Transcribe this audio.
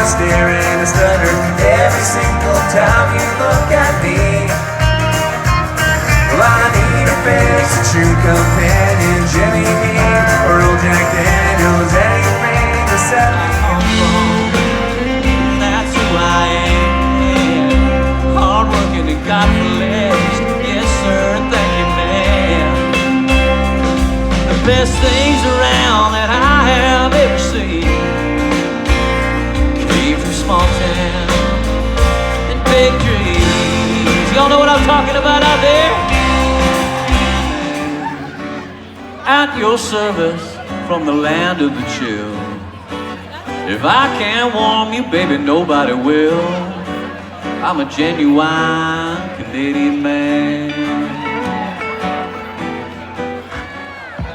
a stare and a stutter every single time you look at me. Well, I need a fix, a true companion, Jimmy Dean or old Jack Daniels, anything to set me home. That's who I am, hard-working and God-blessed. Yes, sir, thank you, man. The best things around that I have ever seen came from small town and big dreams. Y'all know what I'm talking about out there? At your service from the land of the chill. If I can't warm you, baby, nobody will. I'm a genuine Canadian man.